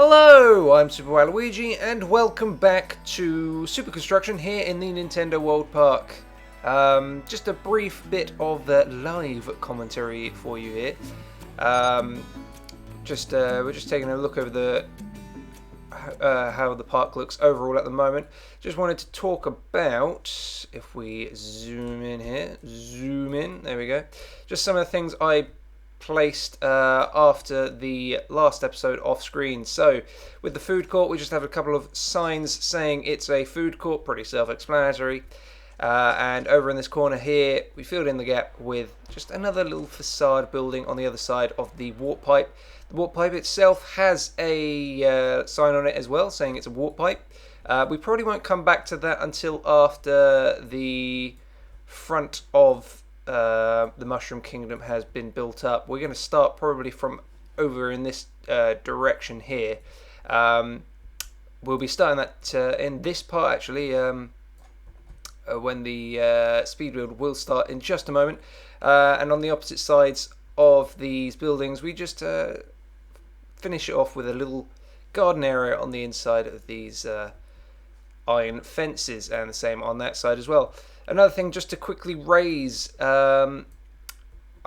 Hello, I'm SupaWaluigi and welcome back to SupaConstruction here in the Nintendo World Park. Just a brief bit of live commentary for you here. We're just taking a look over how the park looks overall at the moment. Just wanted to talk about, if we zoom in here, there we go. Just some of the things I placed after the last episode off screen. So with the food court, we just have a couple of signs saying it's a food court, pretty self-explanatory. And over in this corner here, we filled in the gap with just another little facade building on the other side of the warp pipe. The warp pipe itself has a sign on it as well saying it's a warp pipe. We probably won't come back to that until after the front of the Mushroom Kingdom has been built up. We're going to start probably from over in this direction here. We'll be starting that in this part actually when the speed build will start in just a moment. And on the opposite sides of these buildings we just finish it off with a little garden area on the inside of these iron fences, and the same on that side as well. Another thing just to quickly raise, I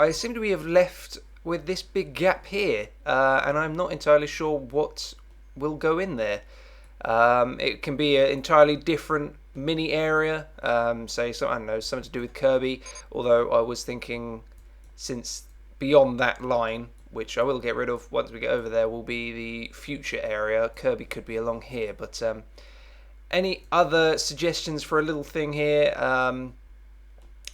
seem to have left with this big gap here, and I'm not entirely sure what will go in there. It can be an entirely different mini area, say, so I don't know, something to do with Kirby, although I was thinking since beyond that line, which I will get rid of once we get over there, will be the future area. Kirby could be along here, but any other suggestions for a little thing here?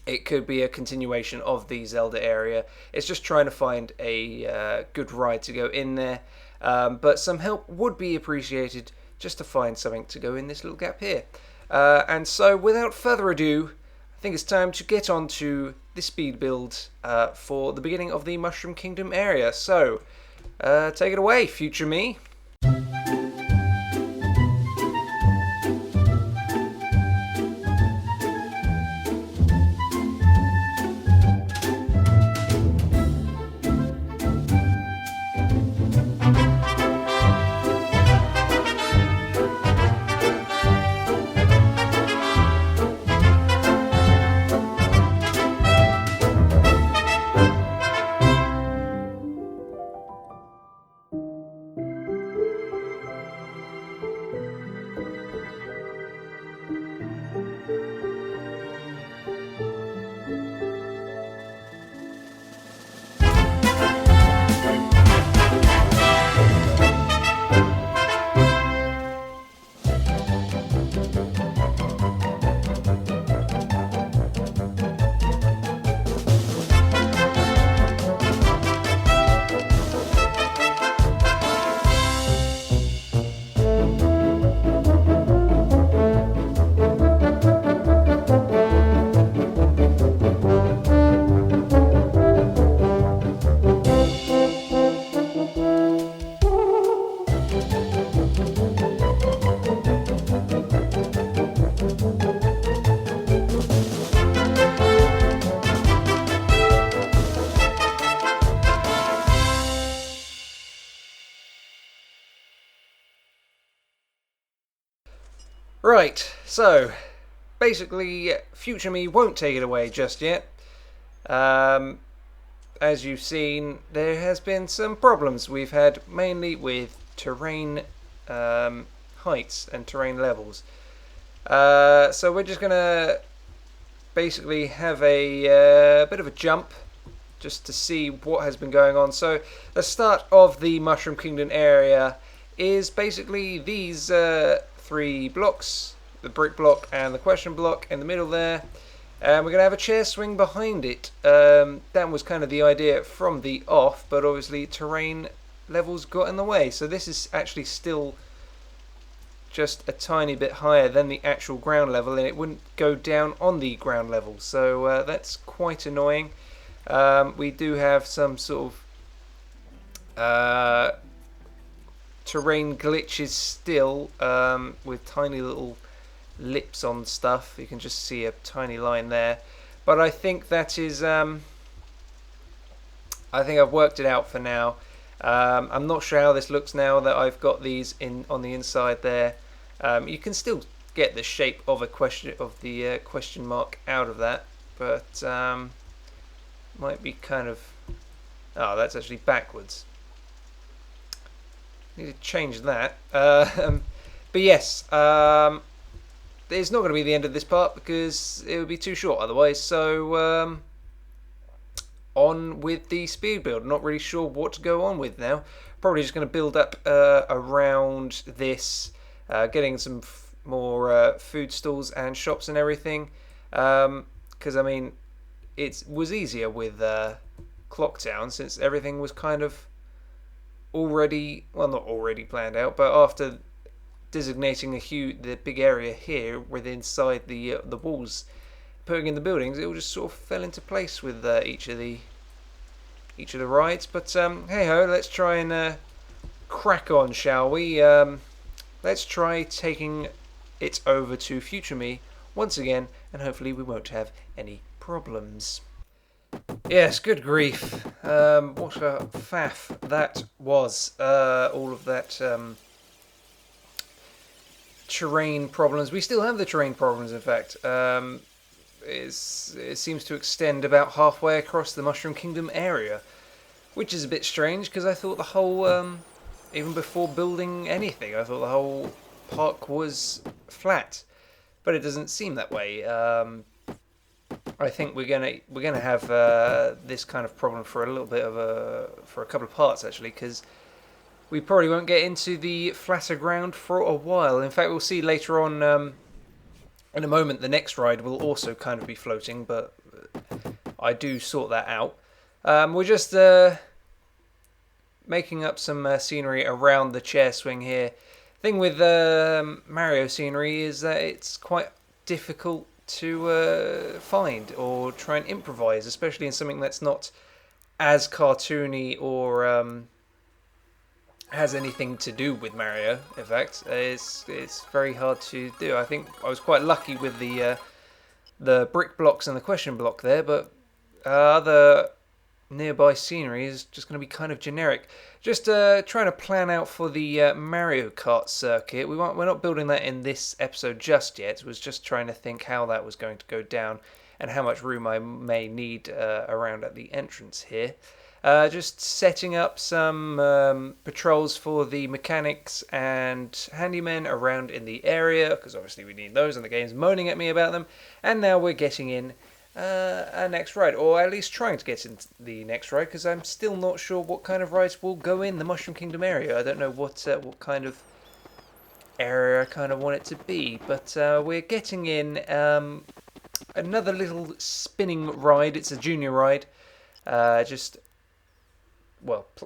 It could be a continuation of the Zelda area. It's just trying to find a good ride to go in there. But some help would be appreciated just to find something to go in this little gap here. And so without further ado, I think it's time to get on to the speed build for the beginning of the Mushroom Kingdom area. So take it away, future me. Right, so basically future me won't take it away just yet. As you've seen, there has been some problems we've had mainly with terrain heights and terrain levels. So we're just gonna basically have a bit of a jump just to see what has been going on. So the start of the Mushroom Kingdom area is basically these three blocks, the brick block and the question block in the middle there, and we're going to have a chair swing behind it. That was kind of the idea from the off, but obviously terrain levels got in the way, so this is actually still just a tiny bit higher than the actual ground level, and it wouldn't go down on the ground level, so that's quite annoying. We do have some sort of terrain glitches still, with tiny little lips on stuff. You can just see a tiny line there, but I think that is I think I've worked it out for now, I'm not sure how this looks now that I've got these in on the inside there. You can still get the shape of a question mark out of that, but might be kind of... Oh, that's actually backwards. Need to change that. But yes, it's not going to be the end of this part because it would be too short otherwise. So on with the speed build. Not really sure what to go on with now. Probably just going to build up around this, getting some more food stalls and shops and everything. Because I mean, it was easier with Clocktown since everything was kind of already, well, not already planned out, but after designating the big area here within inside the walls, putting in the buildings, it all just sort of fell into place with each of the rides. But hey ho, let's try and crack on, shall we? Let's try taking it over to future me once again, and hopefully we won't have any problems. Yes, good grief. What a faff that was. All of that terrain problems. We still have the terrain problems, in fact. It seems to extend about halfway across the Mushroom Kingdom area, which is a bit strange because I thought the whole, even before building anything, I thought the whole park was flat, but it doesn't seem that way. I think we're gonna have this kind of problem for a little bit of for a couple of parts actually, because we probably won't get into the flatter ground for a while. In fact, we'll see later on in a moment. The next ride will also kind of be floating, but I do sort that out. We're just making up some scenery around the chair swing here. Thing with Mario scenery is that it's quite difficult to find or try and improvise, especially in something that's not as cartoony or has anything to do with Mario. In fact, it's very hard to do. I think I was quite lucky with the brick blocks and the question block there, but other nearby scenery is just going to be kind of generic. Just trying to plan out for the Mario Kart circuit. We're not building that in this episode just yet. Was just trying to think how that was going to go down and how much room I may need around at the entrance here. Just setting up some patrols for the mechanics and handymen around in the area, because obviously we need those and the game's moaning at me about them. And now we're getting in a next ride, or at least trying to get into the next ride, because I'm still not sure what kind of rides will go in the Mushroom Kingdom area. I don't know what kind of area I kind of want it to be, but we're getting in another little spinning ride. It's a junior ride, just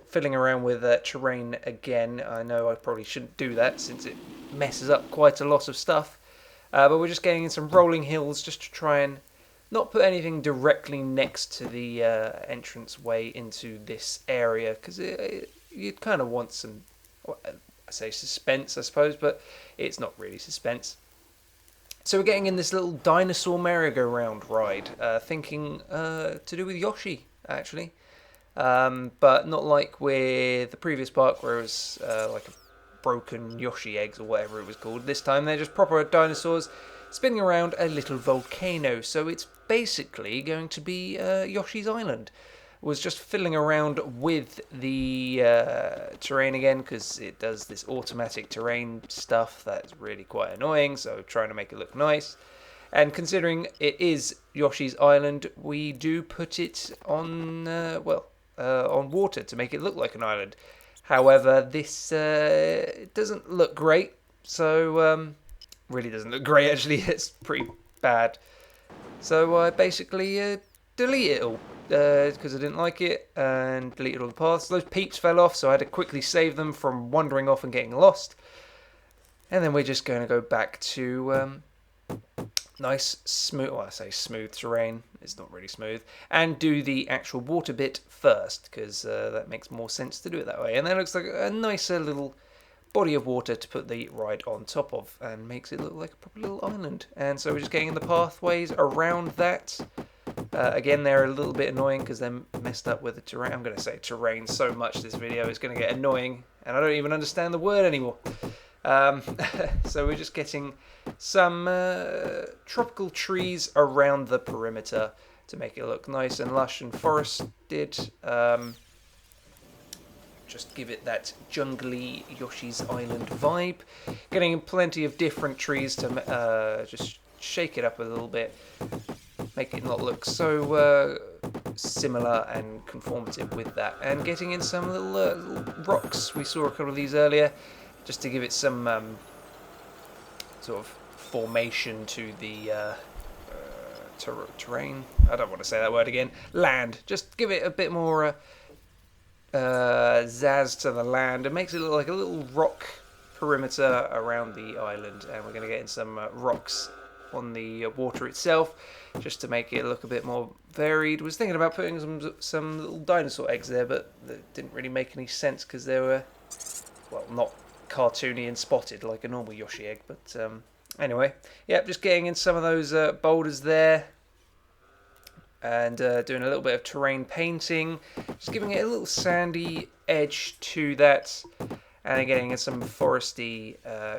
fiddling around with terrain again. I know I probably shouldn't do that since it messes up quite a lot of stuff, but we're just getting in some rolling hills just to try and not put anything directly next to the entrance way into this area, because you'd kind of want some, I say suspense, I suppose, but it's not really suspense. So we're getting in this little dinosaur merry-go-round ride, thinking to do with Yoshi, actually. But not like with the previous park where it was like a broken Yoshi eggs or whatever it was called. This time they're just proper dinosaurs spinning around a little volcano. So it's basically going to be Yoshi's Island. Was just fiddling around with the terrain again, because it does this automatic terrain stuff that's really quite annoying, so trying to make it look nice. And considering it is Yoshi's Island, we do put it on on water to make it look like an island. However, this doesn't look great, so really doesn't look great actually. It's pretty bad. So I basically delete it all because I didn't like it, and deleted all the paths. Those peeps fell off, so I had to quickly save them from wandering off and getting lost. And then we're just going to go back to nice, smooth, well, I say smooth terrain, it's not really smooth, and do the actual water bit first, because that makes more sense to do it that way. And that looks like a nicer little body of water to put the ride on top of, and makes it look like a proper little island. And so we're just getting in the pathways around that, Again, they're a little bit annoying because they're messed up with the terrain. I'm going to say terrain so much this video, it's going to get annoying, and I don't even understand the word anymore. So we're just getting some tropical trees around the perimeter to make it look nice and lush and forested. Just give it that jungly Yoshi's Island vibe. Getting plenty of different trees to just shake it up a little bit. Make it not look so similar and conformative with that. And getting in some little rocks. We saw a couple of these earlier, just to give it some sort of formation to the terrain. I don't want to say that word again. Land. Just give it a bit more zazz to the land. It makes it look like a little rock perimeter around the island. And we're going to get in some rocks on the water itself, just to make it look a bit more varied. Was thinking about putting some little dinosaur eggs there, but that didn't really make any sense because they were, well, not cartoony and spotted like a normal Yoshi egg. But anyway, yeah, just getting in some of those boulders there, and doing a little bit of terrain painting, just giving it a little sandy edge to that, and getting in some foresty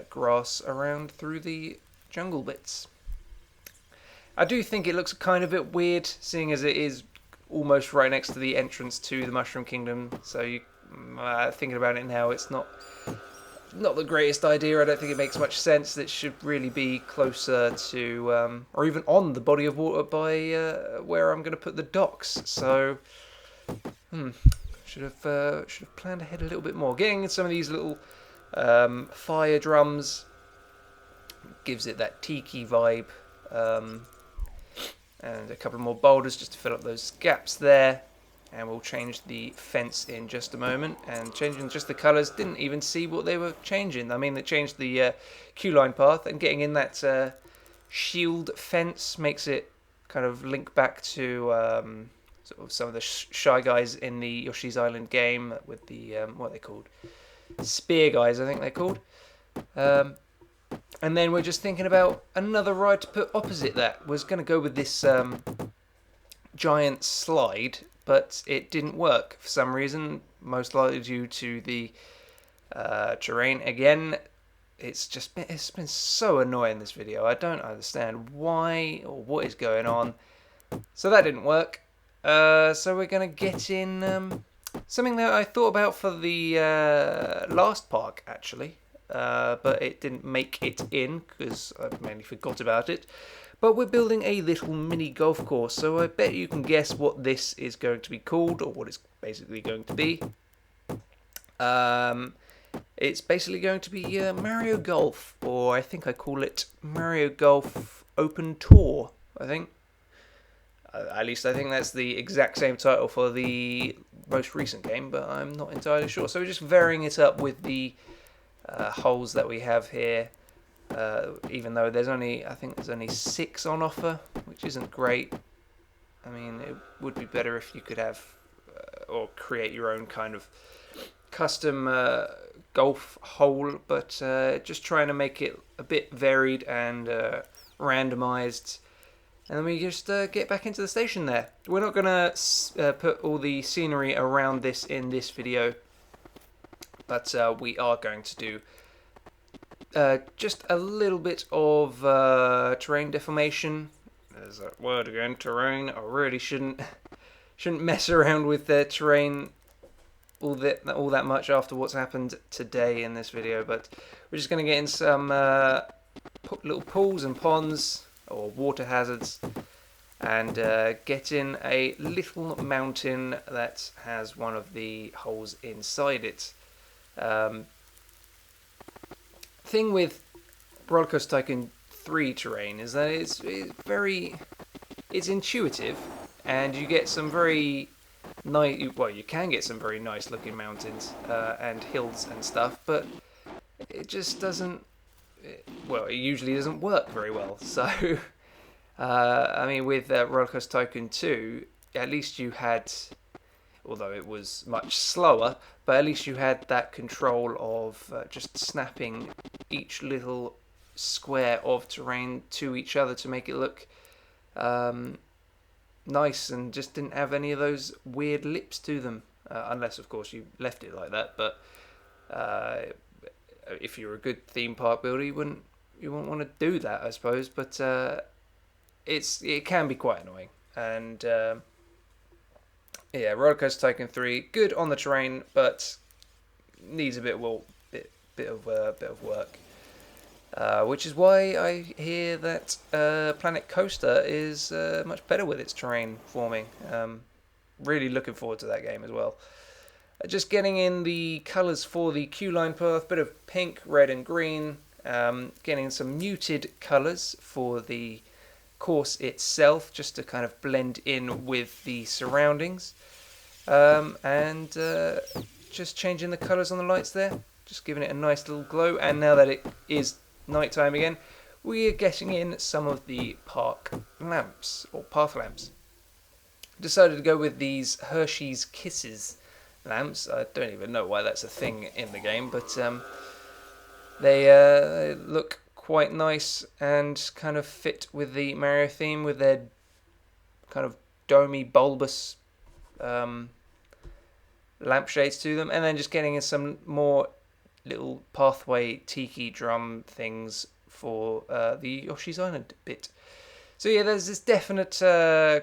grass around through the jungle bits. I do think it looks kind of a bit weird, seeing as it is almost right next to the entrance to the Mushroom Kingdom. So you, thinking about it now, it's not the greatest idea. I don't think it makes much sense. It should really be closer to, or even on the body of water by where I'm going to put the docks. So, should have planned ahead a little bit more. Getting some of these little fire drums gives it that tiki vibe. And a couple more boulders just to fill up those gaps there, and we'll change the fence in just a moment. And changing just the colours, didn't even see what they were changing. I mean, they changed the queue line path, and getting in that shield fence makes it kind of link back to sort of some of the Shy Guys in the Yoshi's Island game with the what are they called? Spear Guys, I think they're called. And then we're just thinking about another ride to put opposite that. Was going to go with this giant slide, but it didn't work for some reason, most likely due to the terrain. Again, it's been so annoying, this video. I don't understand why or what is going on. So that didn't work. So we're going to get in something that I thought about for the last park, actually. But it didn't make it in because I mainly forgot about it. But we're building a little mini golf course, so I bet you can guess what this is going to be called, or what it's basically going to be. It's basically going to be Mario Golf, or I think I call it Mario Golf Open Tour, I think. At least I think that's the exact same title for the most recent game, but I'm not entirely sure. So we're just varying it up with the holes that we have here, even though I think there's only 6 on offer, which isn't great. I mean, it would be better if you could have or create your own kind of custom golf hole, but just trying to make it a bit varied and randomized. And then we just get back into the station there. We're not going to put all the scenery around this in this video, but we are going to do just a little bit of terrain deformation. There's that word again, terrain. I really shouldn't mess around with the terrain all that much after what's happened today in this video. But we're just going to get in some little pools and ponds, or water hazards, and get in a little mountain that has one of the holes inside it. Thing with Rollercoaster Tycoon 3 terrain is that it's intuitive, and you get some very nice, well, you can get some very nice looking mountains and hills and stuff, but it just doesn't, well, it usually doesn't work very well. So I mean, with Rollercoaster Tycoon 2, at least you had, although it was much slower, but at least you had that control of just snapping each little square of terrain to each other to make it look nice and just didn't have any of those weird lips to them. Unless, of course, you left it like that. But if you're a good theme park builder, you wouldn't want to do that, I suppose. But it can be quite annoying. And yeah, Rollercoaster Tycoon 3, good on the terrain, but needs a bit of work. Which is why I hear that Planet Coaster is much better with its terrain forming. Really looking forward to that game as well. Just getting in the colours for the Q-line path, bit of pink, red and green. Getting some muted colours for the course itself, just to kind of blend in with the surroundings. And just changing the colours on the lights there, just giving it a nice little glow. And now that it is nighttime again, we are getting in some of the park lamps, or path lamps. Decided to go with these Hershey's Kisses lamps. I don't even know why that's a thing in the game, but they look quite nice and kind of fit with the Mario theme, with their kind of domey, bulbous lampshades to them, and then just getting in some more little pathway tiki drum things for the Yoshi's Island bit. So yeah, there's this definite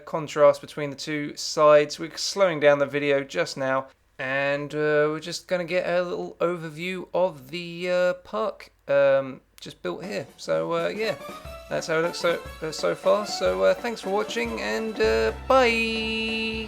contrast between the two sides. We're slowing down the video just now, and we're just going to get a little overview of the park just built here. So yeah, that's how it looks so far. So thanks for watching, and bye!